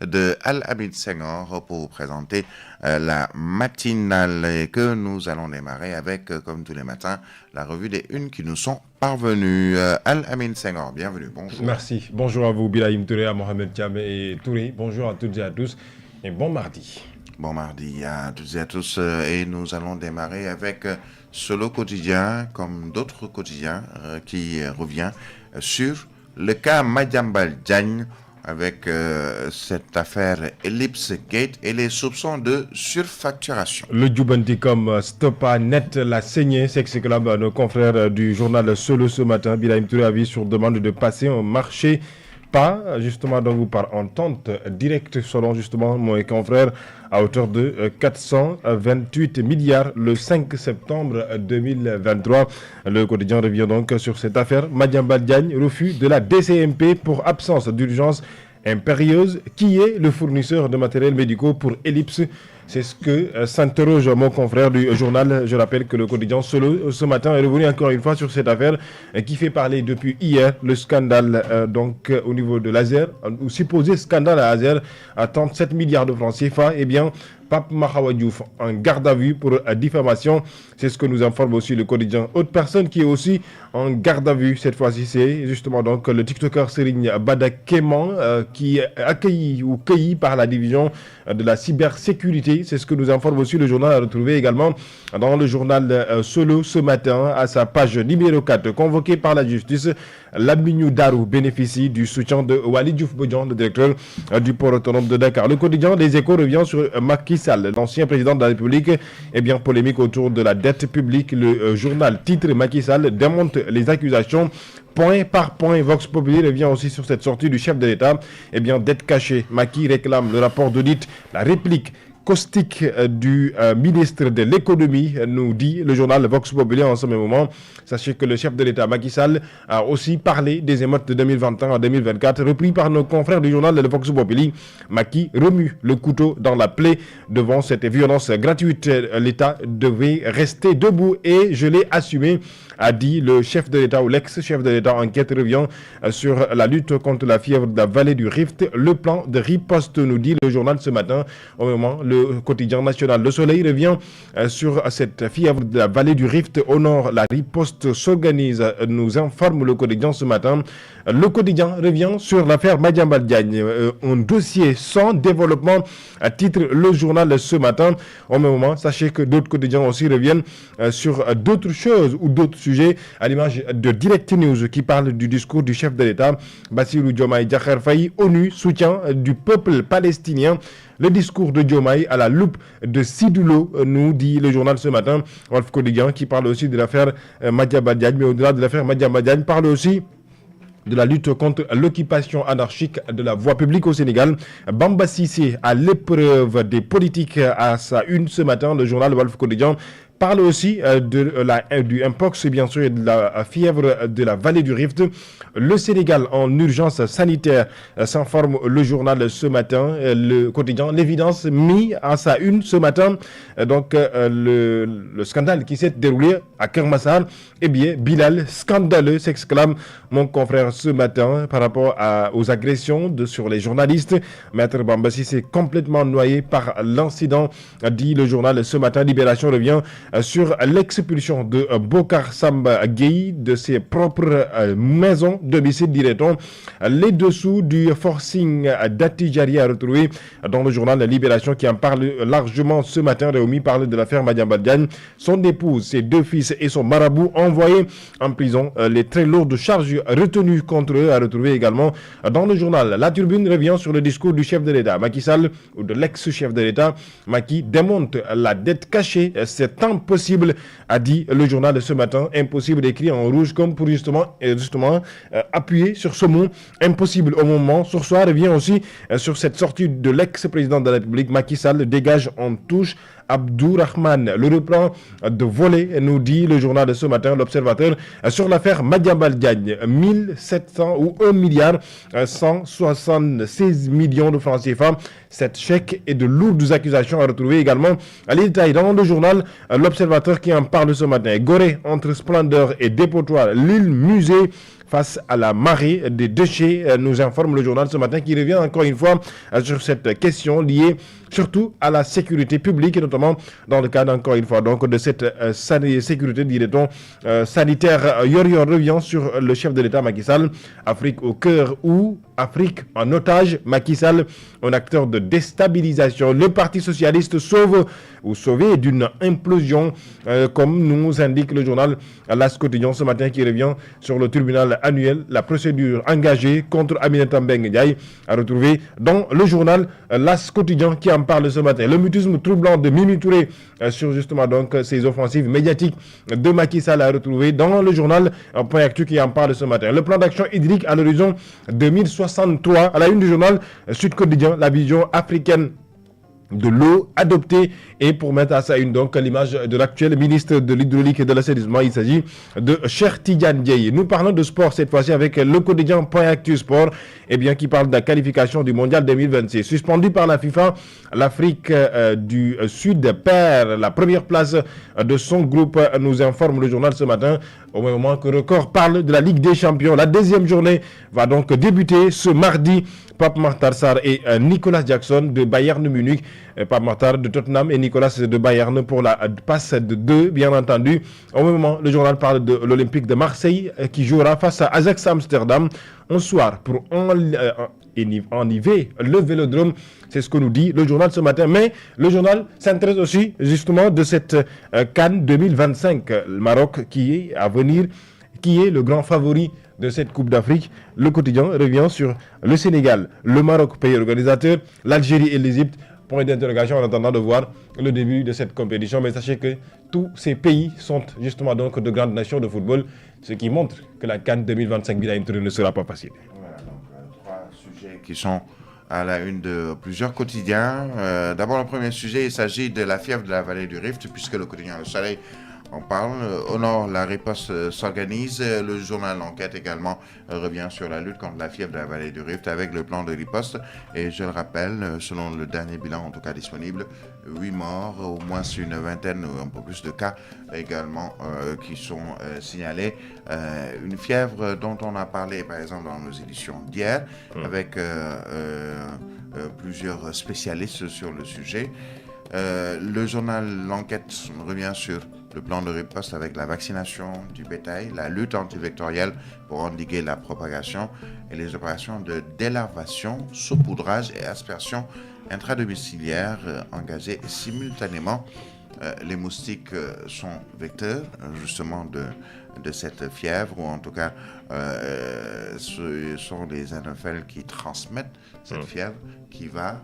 de Al-Hamid Senghor pour vous présenter la matinale que nous allons démarrer avec, comme tous les matins, la revue des unes qui nous sont parvenues. Al-Hamid Senghor, bienvenue, bonjour. Merci, bonjour à vous, Birahim Touré, à Mohamed Thiam et Touré. Bonjour à toutes et à tous et bon mardi. Bon mardi à toutes et à tous et nous allons démarrer avec Solo Quotidien, comme d'autres quotidiens, qui revient sur le cas Madiambal Diagne avec cette affaire Ellipse Gate et les soupçons de surfacturation. Le Djoubanti comme Stopa Net l'a saigné, s'exclament nos confrères du journal Solo ce matin. Birahim Touré a vu sur demande de passer un marché. Pas justement donc par entente directe selon justement mon confrère à hauteur de 428 milliards le 5 septembre 2023. Le quotidien revient donc sur cette affaire. Madiambal Diagne, refus de la DCMP pour absence d'urgence impérieuse. Qui est le fournisseur de matériel médicaux pour Ellipse? C'est ce que s'interroge mon confrère du journal. Je rappelle que le quotidien Solo ce matin est revenu encore une fois sur cette affaire qui fait parler depuis hier. Le scandale donc au niveau de l'Azer, ou supposé scandale à Azer à 37 milliards de francs CFA. Eh bien, Pape Mahawa Diouf en garde à vue pour diffamation. C'est ce que nous informe aussi le quotidien. Autre personne qui est aussi en garde à vue cette fois-ci, c'est justement donc le TikToker Serigne Bada Keman qui est accueilli ou cueilli par la division de la cybersécurité. C'est ce que nous informe aussi le journal à retrouver également dans le journal Solo ce matin à sa page numéro 4. Convoqué par la justice, Lamine Darou bénéficie du soutien de Wali Diouf Bodian, le directeur du port autonome de Dakar. Le quotidien Les Échos revient sur Macky Sall, l'ancien président de la République. Eh bien, polémique autour de la dette publique. Le journal titre Macky Sall démonte les accusations. Point par point, Vox Populi revient aussi sur cette sortie du chef de l'État. Eh bien, dette cachée. Macky réclame le rapport d'audit, la réplique caustique du ministre de l'économie, nous dit le journal Vox Populi en ce même moment. Sachez que le chef de l'État, Macky Sall, a aussi parlé des émeutes de 2021 à 2024, repris par nos confrères du journal de Vox Populi. Macky remue le couteau dans la plaie devant cette violence gratuite. L'État devait rester debout et je l'ai assumé, a dit le chef de l'État ou l'ex-chef de l'État. Enquête revient sur la lutte contre la fièvre de la vallée du Rift. Le plan de riposte, nous dit le journal ce matin. Au moment, le quotidien national Le Soleil revient sur cette fièvre de la vallée du Rift. Au nord, la riposte s'organise, nous informe le quotidien ce matin. Le quotidien revient sur l'affaire Madiambal Diagne. Un dossier sans développement, à titre le journal ce matin. Au même moment, sachez que d'autres quotidiens aussi reviennent sur d'autres choses ou d'autres sujets, à l'image de Direct News qui parle du discours du chef de l'État, Bassirou Diomaye Diakhar Faye. ONU, soutien du peuple palestinien. Le discours de Diomaye à la loupe de Sidoulo, nous dit le journal ce matin. Wolf Quotidien qui parle aussi de l'affaire Madiambal Diagne, mais au-delà de l'affaire Madiambal Diagne, parle aussi de la lutte contre l'occupation anarchique de la voie publique au Sénégal. Bamba Cissé à l'épreuve des politiques à sa une ce matin. Le journal Wolf Quotidien parle aussi du Mpox, bien sûr, et de la fièvre de la vallée du Rift. Le Sénégal en urgence sanitaire, s'informe le journal ce matin. Le quotidien L'Évidence mis à sa une ce matin. Donc, le scandale qui s'est déroulé à Kermassar. Eh bien, Bilal, scandaleux, s'exclame mon confrère ce matin par rapport aux agressions sur les journalistes. Maître Bamba Cissé complètement noyé par l'incident, dit le journal ce matin. Libération revient sur l'expulsion de Bokar Samba Gueye de ses propres maisons, domicile dirait-on. Les dessous du forcing d'Atijari à retrouver dans le journal La Libération qui en parle largement ce matin. Réumi parle de l'affaire Madiambal Diagne. Son épouse, ses deux fils et son marabout envoyés en prison. Les très lourdes charges retenues contre eux à retrouver également dans le journal. La Tribune revient sur le discours du chef de l'État, Macky Sall, ou de l'ex-chef de l'État. Macky démonte la dette cachée. C'est impossible, a dit le journal ce matin. Impossible écrit en rouge comme pour justement appuyer sur ce mot. Impossible au moment. Soursoir revient aussi sur cette sortie de l'ex-président de la République. Macky Sall dégage en touche Abdourahmane. Le reprend de voler, nous dit le journal de ce matin, l'Observateur, sur l'affaire Madiambal Diagne. 1700 ou 1 milliard 176 millions de francs CFA. Cette chèque et de lourdes accusations à retrouver également à les détails dans le journal L'Observateur qui en parle ce matin. Gorée entre splendeur et dépotoir, l'île musée face à la marée des déchets, nous informe le journal ce matin, qui revient encore une fois sur cette question liée surtout à la sécurité publique, et notamment dans le cadre, encore une fois, donc, de cette sécurité, dirait-on, sanitaire. Yor revient sur le chef de l'État, Macky Sall. Afrique au cœur ou Afrique en otage. Macky Sall, un acteur de déstabilisation. Le Parti socialiste sauvé d'une implosion, comme nous indique le journal L'As Quotidien ce matin, qui revient sur le tribunal annuel. La procédure engagée contre Aminata Mbengue Ndiaye à retrouver dans le journal L'As Quotidien, qui en parle ce matin. Le mutisme troublant de Mimi Touré sur justement donc ces offensives médiatiques de Macky Sall à retrouver dans le journal Point Actu, qui en parle ce matin. Le plan d'action hydrique à l'horizon 2063, à la une du journal Sud Quotidien, la vision africaine de l'eau adoptée, et pour mettre à sa une donc l'image de l'actuel ministre de l'hydraulique et de l'assainissement. Il s'agit de Cheikh Tidiane Dièye. Nous parlons de sport cette fois-ci avec le quotidien Point Actu Sport, qui parle de la qualification du mondial 2026. Suspendu par la FIFA, l'Afrique du Sud perd la première place de son groupe, nous informe le journal ce matin, au même moment que Record parle de la Ligue des Champions. La deuxième journée va donc débuter ce mardi. Pape Matar Sarr et Nicolas Jackson de Bayern Munich. Pape Matar de Tottenham et Nicolas de Bayern pour la passe de 2, bien entendu. Au même moment, le journal parle de l'Olympique de Marseille qui jouera face à Ajax Amsterdam un soir pour enniver le Vélodrome. C'est ce que nous dit le journal ce matin. Mais le journal s'intéresse aussi justement de cette CAN 2025. Le Maroc qui est à venir, qui est le grand favori de cette Coupe d'Afrique. Le quotidien revient sur le Sénégal, le Maroc, pays organisateur, l'Algérie et l'Égypte. Point d'interrogation en attendant de voir le début de cette compétition. Mais sachez que tous ces pays sont justement donc de grandes nations de football, ce qui montre que la CAN 2025 ne sera pas facile. Voilà, donc trois sujets qui sont à la une de plusieurs quotidiens. D'abord, le premier sujet, il s'agit de la fièvre de la vallée du Rift, puisque le quotidien Le Soleil en parle. Au nord, la riposte s'organise. Le journal L'Enquête également revient sur la lutte contre la fièvre de la vallée du Rift avec le plan de riposte. Et je le rappelle, selon le dernier bilan en tout cas disponible, 8 morts, au moins une vingtaine ou un peu plus de cas également qui sont signalés. Une fièvre dont on a parlé par exemple dans nos éditions d'hier avec plusieurs spécialistes sur le sujet. Le journal L'Enquête revient sur le plan de riposte avec la vaccination du bétail, la lutte antivectorielle pour endiguer la propagation et les opérations de délarvation, saupoudrage et aspersion intradomiciliaire engagées simultanément. Les moustiques sont vecteurs justement de cette fièvre, ou en tout cas ce sont les anophèles qui transmettent cette fièvre qui va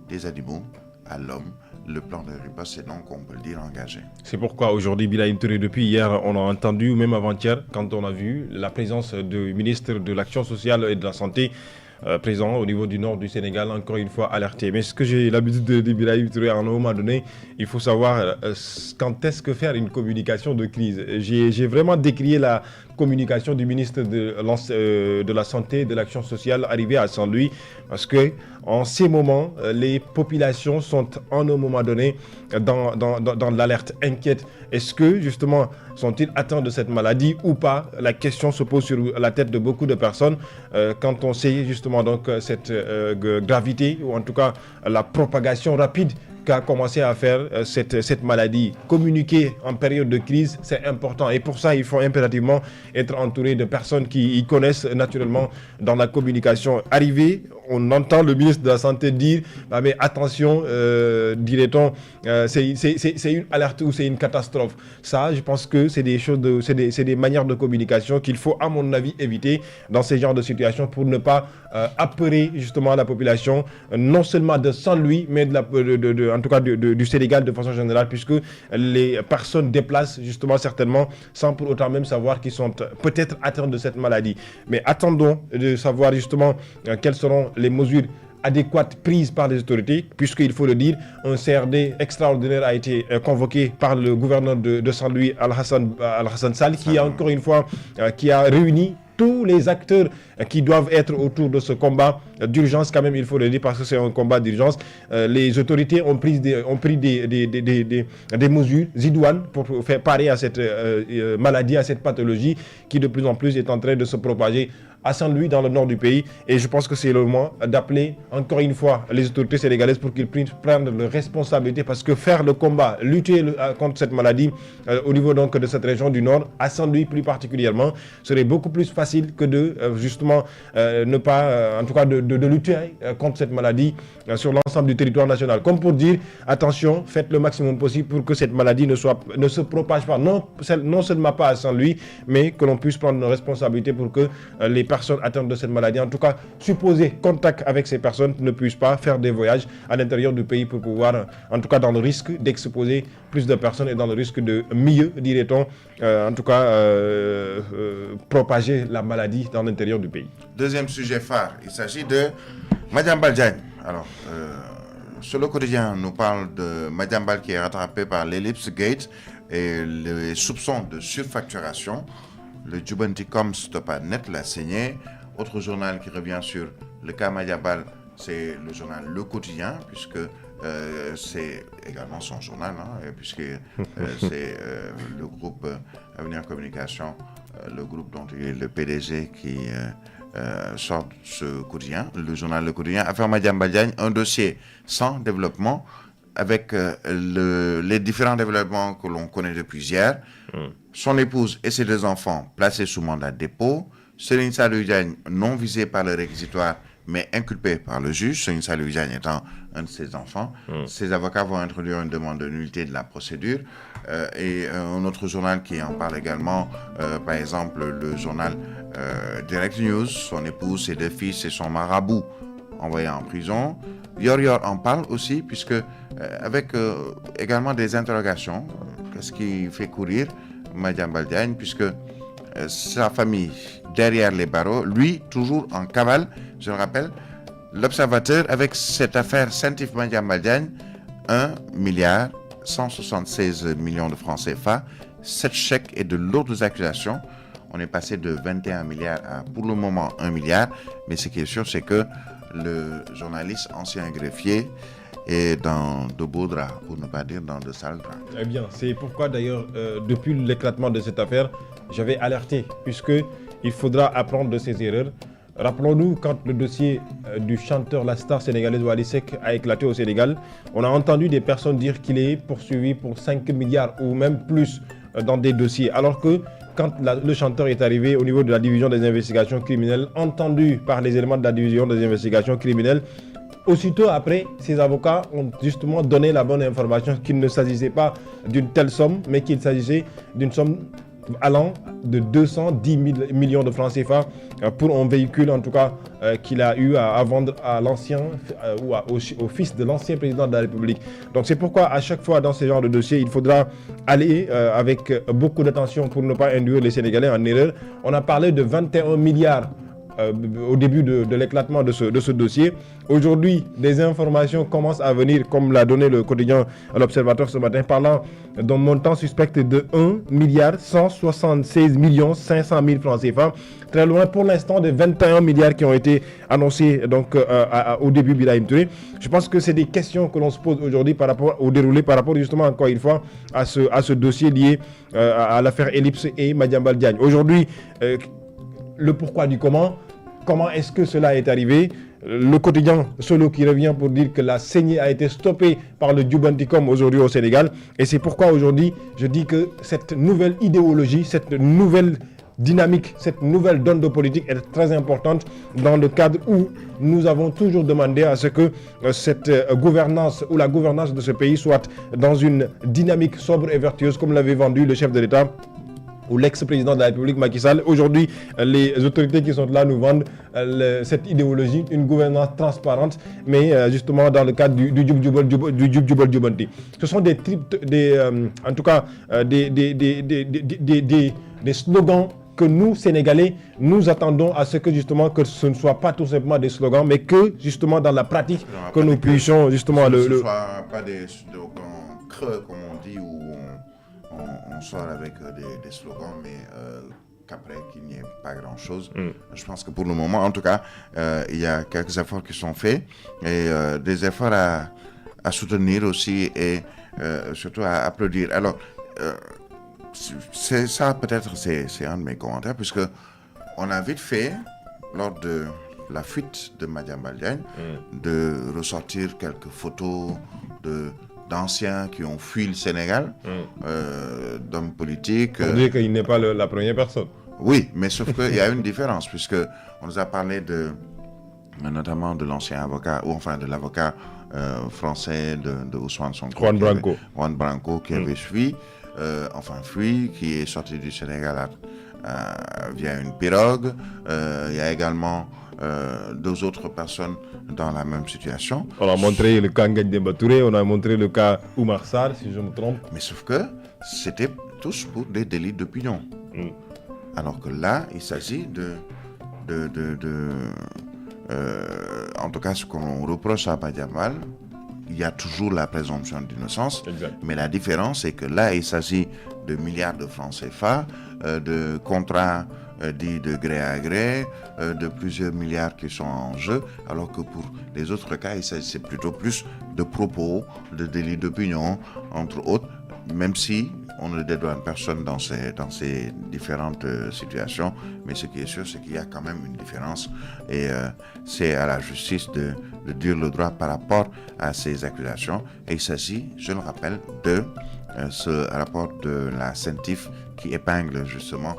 des animaux à l'homme. Le plan de riposte est donc, on peut le dire, engagé. C'est pourquoi aujourd'hui, Birahim Touré, depuis hier, on a entendu, même avant-hier, quand on a vu la présence du ministre de l'Action sociale et de la Santé présent au niveau du nord du Sénégal, encore une fois alerté. Mais ce que j'ai l'habitude de dire, Birahim Touré, à un moment donné, il faut savoir quand est-ce que faire une communication de crise. J'ai vraiment décrié la communication du ministre de la Santé et de l'Action sociale arrivé à Saint-Louis, parce que en ces moments, les populations sont en un moment donné dans l'alerte inquiète. Est-ce que justement sont-ils atteints de cette maladie ou pas? La question se pose sur la tête de beaucoup de personnes quand on sait justement donc cette gravité, ou en tout cas la propagation rapide qu'a commencé à faire cette maladie. Communiquer en période de crise, c'est important. Et pour ça, il faut impérativement être entouré de personnes qui y connaissent naturellement dans la communication. Arrivé, on entend le ministre de la Santé dire ah, mais attention, dirait-on, c'est une alerte ou c'est une catastrophe. Ça, je pense que c'est des choses, c'est des manières de communication qu'il faut, à mon avis, éviter dans ces genres de situations pour ne pas apeurer justement la population, non seulement de Saint-Louis, mais en tout cas du Sénégal de façon générale, puisque les personnes déplacent justement certainement sans pour autant même savoir qu'ils sont peut-être atteints de cette maladie. Mais attendons de savoir justement quelles seront les mesures adéquates prises par les autorités, puisqu'il faut le dire, un CRD extraordinaire a été convoqué par le gouverneur de Saint-Louis, Al-Hassan Sall, qui a encore une fois qui a réuni tous les acteurs qui doivent être autour de ce combat d'urgence, quand même, il faut le dire, parce que c'est un combat d'urgence. Les autorités ont pris des mesures idoines pour faire parer à cette maladie, à cette pathologie qui de plus en plus est en train de se propager à Saint-Louis, dans le nord du pays. Et je pense que c'est le moment d'appeler encore une fois les autorités sénégalaises pour qu'ils prennent leurs responsabilités, parce que faire le combat, lutter contre cette maladie au niveau donc de cette région du nord, à Saint-Louis plus particulièrement, serait beaucoup plus facile que de justement ne pas, en tout cas de lutter contre cette maladie sur l'ensemble du territoire national. Comme pour dire, attention, faites le maximum possible pour que cette maladie ne se propage pas, non seulement pas à Saint-Louis, mais que l'on puisse prendre nos responsabilités pour que les personnes atteintes de cette maladie, en tout cas supposé contact avec ces personnes, ne puissent pas faire des voyages à l'intérieur du pays pour pouvoir, en tout cas dans le risque d'exposer plus de personnes et dans le risque de mieux, dirait-on, en tout cas propager la maladie dans l'intérieur du pays. Deuxième sujet phare, il s'agit de Madiambal Diagne. Alors, sur le quotidien, on nous parle de Madiambal qui est rattrapé par l'Ellipse Gate et les soupçons de surfacturation. Le Jubanticom Stopanet l'a saigné. Autre journal qui revient sur le cas Madiambal, c'est le journal Le Quotidien, puisque c'est également son journal, puisque c'est le groupe Avenir Communication, le groupe dont il est le PDG qui sort ce quotidien. Le journal Le Quotidien, affaire Madiambal Diagne, un dossier sans développement, avec les différents développements que l'on connaît depuis hier. Son épouse et ses 2 enfants placés sous mandat de dépôt. Serigne Saliou Diagne non visé par le réquisitoire, mais inculpé par le juge, Serigne Saliou Diagne étant un de ses enfants. Ses avocats vont introduire une demande de nullité de la procédure. Et un autre journal qui en parle également, par exemple le journal Direct News, son épouse, ses 2 fils et son marabout envoyé en prison. Yor Yor en parle aussi, puisque avec également des interrogations. Qu'est-ce qui fait courir Madiambal Diagne, puisque sa famille derrière les barreaux, lui toujours en cavale. Je le rappelle, l'Observateur, avec cette affaire Saint-Yves Madiambal Diagne, 1,176 milliard de francs CFA, 7 chèques et de lourdes accusations. On est passé de 21 milliards à, pour le moment, 1 milliard. Mais ce qui est sûr, c'est que le journaliste ancien greffier est dans de beaux draps, pour ne pas dire dans de sales draps. Eh bien, c'est pourquoi d'ailleurs, depuis l'éclatement de cette affaire, j'avais alerté, puisqu'il faudra apprendre de ses erreurs. Rappelons-nous, quand le dossier du chanteur, la star sénégalaise Wally Seck a éclaté au Sénégal, on a entendu des personnes dire qu'il est poursuivi pour 5 milliards ou même plus dans des dossiers, alors que quand le chanteur est arrivé au niveau de la division des investigations criminelles, entendu par les éléments de la division des investigations criminelles, aussitôt après, ses avocats ont justement donné la bonne information qu'il ne s'agissait pas d'une telle somme, mais qu'il s'agissait d'une somme allant de 210 millions de francs CFA pour un véhicule, en tout cas, qu'il a eu à vendre à l'ancien ou au fils de l'ancien président de la République. Donc c'est pourquoi à chaque fois dans ce genre de dossier, il faudra aller avec beaucoup d'attention pour ne pas induire les Sénégalais en erreur. On a parlé de 21 milliards au début de l'éclatement de ce dossier. Aujourd'hui, des informations commencent à venir, comme l'a donné le quotidien L'Observateur ce matin, parlant d'un montant suspect de 1,176 500 000 francs CFA, très loin pour l'instant des 21 milliards qui ont été annoncés donc, au début Birahim Touré. Je pense que c'est des questions que l'on se pose aujourd'hui par rapport au déroulé, par rapport justement encore une fois à ce dossier lié à l'affaire Ellipse et Madiambal Diagne. Aujourd'hui, le pourquoi du comment est-ce que cela est arrivé. Le quotidien Solo qui revient pour dire que la saignée a été stoppée par le Jubanticom aujourd'hui au Sénégal. Et c'est pourquoi aujourd'hui, je dis que cette nouvelle idéologie, cette nouvelle dynamique, cette nouvelle donne de politique est très importante dans le cadre où nous avons toujours demandé à ce que cette gouvernance ou la gouvernance de ce pays soit dans une dynamique sobre et vertueuse comme l'avait vendu le chef de l'État ou l'ex-président de la République Macky Sall. Aujourd'hui, les autorités qui sont là nous vendent cette idéologie, une gouvernance transparente, mais justement dans le cadre du Jub Jubanti. Ce sont des slogans que nous, Sénégalais, nous attendons à ce que justement que ce ne soit pas tout simplement des slogans, mais que justement dans la pratique, que nous puissions justement ce ne soit pas des slogans creux, comme on dit, où on sort avec des slogans, mais qu'après, qu'il n'y ait pas grand-chose. Je pense que pour le moment, en tout cas, il y a quelques efforts qui sont faits et des efforts à soutenir aussi et surtout à applaudir. Alors, c'est ça peut-être, c'est un de mes commentaires, puisque on a vite fait, lors de la fuite de Madiambal Diagne, de ressortir quelques photos d'anciens qui ont fui le Sénégal, d'hommes politiques. Pour dire qu'il n'est pas la première personne. Oui, mais sauf qu'il y a une différence, puisque on nous a parlé notamment de l'ancien avocat, ou enfin de l'avocat français de Ousmane Sonko. Juan Branco, qui avait fui, qui est sorti du Sénégal via une pirogue. Il y a également deux autres personnes dans la même situation. On a montré le cas Ngagne Demba Touré, on a montré le cas Oumar Sarr, si je me trompe. Mais sauf que c'était tous pour des délits d'opinion. Alors que là, il s'agit en tout cas, ce qu'on reproche à Madiambal, il y a toujours la présomption d'innocence. Exact. Mais la différence, c'est que là, il s'agit de milliards de francs CFA, de contrats dits de gré à gré, de plusieurs milliards qui sont en jeu, alors que pour les autres cas, c'est plutôt plus de propos, de délits d'opinion, entre autres, même si on ne dédouane personne dans ces différentes situations, mais ce qui est sûr, c'est qu'il y a quand même une différence et c'est à la justice de dire le droit par rapport à ces accusations. Et il s'agit, je le rappelle, de ce rapport de la CENTIF qui épingle justement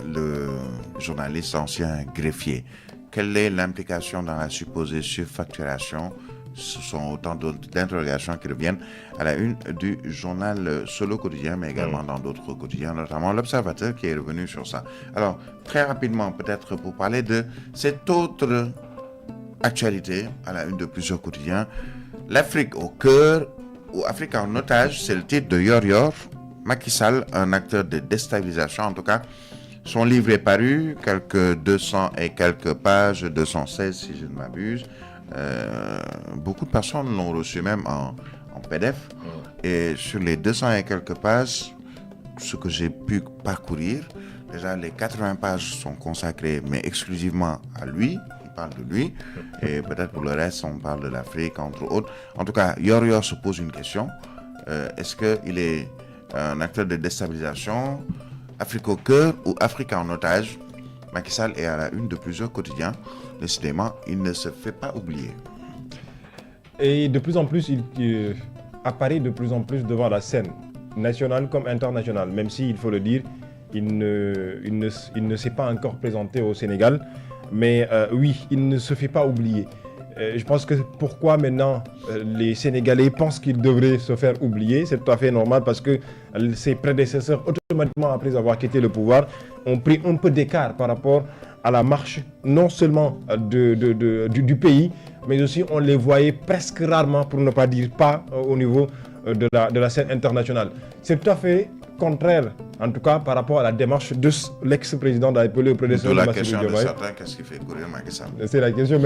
le journaliste ancien greffier. Quelle est l'implication dans la supposée surfacturation? Ce sont autant d'interrogations qui reviennent à la une du journal Solo Quotidien, mais également dans d'autres quotidiens, notamment l'Observateur qui est revenu sur ça. Alors, très rapidement, peut-être pour parler de cette autre actualité à la une de plusieurs quotidiens, l'Afrique au cœur, ou Afrique en otage, c'est le titre de Yor. Macky Sall, un acteur de déstabilisation, en tout cas. Son livre est paru, quelques 200 et quelques pages, 216 si je ne m'abuse. Beaucoup de personnes l'ont reçu même en PDF. Et sur les 200 et quelques pages, ce que j'ai pu parcourir, déjà les 80 pages sont consacrées, mais exclusivement à lui. Il parle de lui. Et peut-être pour le reste, on parle de l'Afrique, entre autres. En tout cas, Yor se pose une question. Est-ce qu'il est un acteur de déstabilisation, Afrique au cœur ou Afrique en otage? Macky Sall est à la une de plusieurs quotidiens. Décidément, il ne se fait pas oublier. Et de plus en plus, il apparaît de plus en plus devant la scène, nationale comme internationale, même si, il faut le dire, il ne s'est pas encore présenté au Sénégal. Mais oui, il ne se fait pas oublier. Je pense que pourquoi maintenant les Sénégalais pensent qu'ils devraient se faire oublier, c'est tout à fait normal parce que ses prédécesseurs, automatiquement après avoir quitté le pouvoir, ont pris un peu d'écart par rapport à la marche, non seulement du pays, mais aussi on les voyait presque rarement, pour ne pas dire pas, au niveau de la scène internationale. C'est tout à fait contraire, en tout cas par rapport à la démarche de l'ex-président de la République, le prédécesseur de la Bassirou question Diomaye. de certains, qu'est-ce qui fait courir Macky Sall? C'est la question.